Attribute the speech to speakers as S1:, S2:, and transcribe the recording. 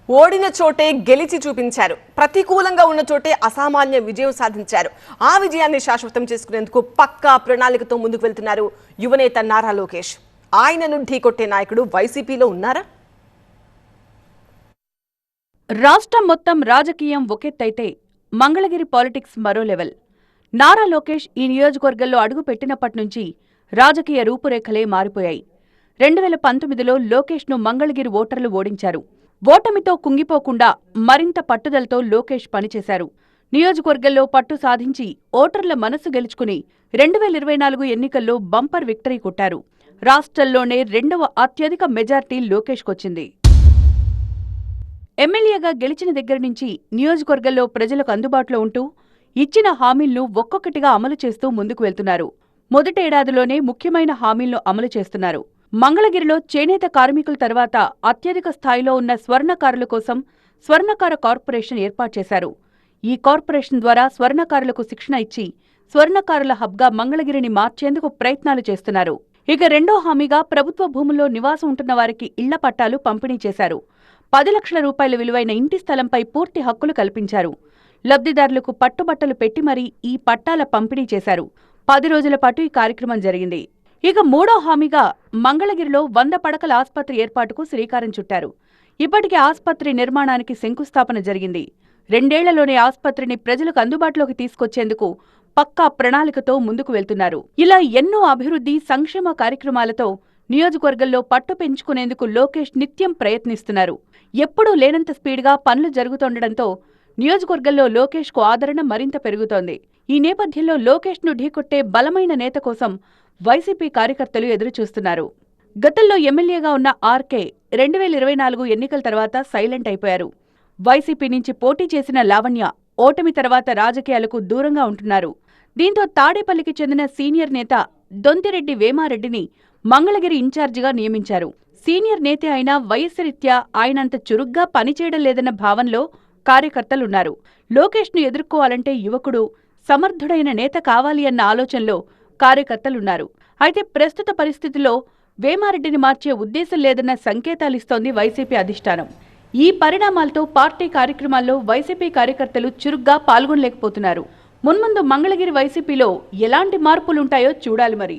S1: ఓడిన చోటే గెలిచి చూపించారు. ప్రతికూలంగా ఉన్న చోటే అసామాన్య విజయం సాధించారు. ఆ విజయాన్ని శాశ్వతం చేసుకునేందుకు పక్కా ప్రణాళికతో ముందుకు వెళ్తున్నారు యువనేత నారా లోకేష్. ఆయనను ఢీకొట్టే నాయకుడు వైసీపీలో ఉన్నారా?
S2: రాష్ట్రం మొత్తం రాజకీయం ఒకెత్తైతే మంగళగిరి పాలిటిక్స్ మరో లెవెల్. నారా లోకేష్ ఈ నియోజకవర్గంలో అడుగు పెట్టినప్పటి నుంచి రాజకీయ రూపురేఖలే మారిపోయాయి. 2019లో లోకేష్ను మంగళగిరి ఓటర్లు ఓడించారు. ఓటమితో కుంగిపోకుండా మరింత పట్టుదలతో లోకేష్ పనిచేశారు. నియోజకవర్గంలో పట్టు సాధించి ఓటర్ల మనసు గెలుచుకుని 2024 ఎన్నికల్లో బంపర్ విక్టరీ కొట్టారు. రాష్ట్రంలోనే రెండవ అత్యధిక మెజార్టీ లోకేష్కొచ్చింది. ఎమ్మెల్యేగా గెలిచిన దగ్గర నుంచి నియోజకవర్గంలో ప్రజలకు అందుబాటులో ఉంటూ ఇచ్చిన హామీలను ఒక్కొక్కటిగా అమలు చేస్తూ ముందుకు వెళ్తున్నారు. మొదటేడాదిలోనే ముఖ్యమైన హామీలను అమలు చేస్తున్నారు. మంగళగిరిలో చేనేత కార్మికుల తర్వాత అత్యధిక స్థాయిలో ఉన్న స్వర్ణకారుల కోసం స్వర్ణకార కార్పొరేషన్ ఏర్పాటు చేశారు. ఈ కార్పొరేషన్ ద్వారా స్వర్ణకారులకు శిక్షణ ఇచ్చి స్వర్ణకారుల హబ్గా మంగళగిరిని మార్చేందుకు ప్రయత్నాలు చేస్తున్నారు. ఇక రెండో హామీగా ప్రభుత్వ భూముల్లో నివాసం ఉంటున్న వారికి ఇళ్ల పట్టాలు పంపిణీ చేశారు. 10 లక్షల రూపాయల విలువైన ఇంటి స్థలంపై పూర్తి హక్కులు కల్పించారు. లబ్ధిదారులకు పట్టుబట్టలు పెట్టి మరీ ఈ పట్టాల పంపిణీ చేశారు. 10 రోజుల పాటు ఈ కార్యక్రమం జరిగింది. ఇక మూడో హామీగా మంగళగిరిలో 100 పడకల ఆస్పత్రి ఏర్పాటుకు శ్రీకారం చుట్టారు. ఇప్పటికే ఆస్పత్రి నిర్మాణానికి శంకుస్థాపన జరిగింది. 2 ఏళ్లలోనే ఆస్పత్రిని ప్రజలకు అందుబాటులోకి తీసుకొచ్చేందుకు పక్కా ప్రణాళికతో ముందుకు వెళ్తున్నారు. ఇలా ఎన్నో అభివృద్ధి సంక్షేమ కార్యక్రమాలతో నియోజకవర్గంలో పట్టు పెంచుకునేందుకు లోకేష్ నిత్యం ప్రయత్నిస్తున్నారు. ఎప్పుడూ లేనంత స్పీడ్గా పనులు జరుగుతుండటంతో నియోజకవర్గంలో లోకేష్కు ఆదరణ మరింత పెరుగుతోంది. ఈ నేపథ్యంలో లోకేష్ను ఢీకొట్టే బలమైన నేత కోసం వైసీపీ కార్యకర్తలు ఎదురుచూస్తున్నారు. గతంలో ఎమ్మెల్యేగా ఉన్న ఆర్కే 2024 ఎన్నికల తర్వాత సైలెంట్ అయిపోయారు. వైసీపీ నుంచి పోటీ చేసిన లావణ్య ఓటమి తర్వాత రాజకీయాలకు దూరంగా ఉంటున్నారు. దీంతో తాడేపల్లికి చెందిన సీనియర్ నేత దొంతిరెడ్డి వేమారెడ్డిని మంగళగిరి ఇన్ఛార్జిగా నియమించారు. సీనియర్ నేత అయిన వయస్సు రీత్యా ఆయనంత చురుగ్గా పనిచేయడం లేదన్న భావనలో కార్యకర్తలున్నారు. లోకేష్ను ఎదుర్కోవాలంటే యువకుడు, సమర్థుడైన నేత కావాలి అన్న ఆలోచనలో కార్యకర్తలున్నారు. అయితే ప్రస్తుత పరిస్థితుల్లో వేమారెడ్డిని మార్చే ఉద్దేశం లేదన్న సంకేతాలిస్తోంది వైసీపీ అధిష్టానం. ఈ పరిణామాలతో పార్టీ కార్యక్రమాల్లో వైసీపీ కార్యకర్తలు చురుగ్గా పాల్గొనలేకపోతున్నారు. మున్ముందు మంగళగిరి వైసీపీలో ఎలాంటి మార్పులుంటాయో చూడాలి మరి.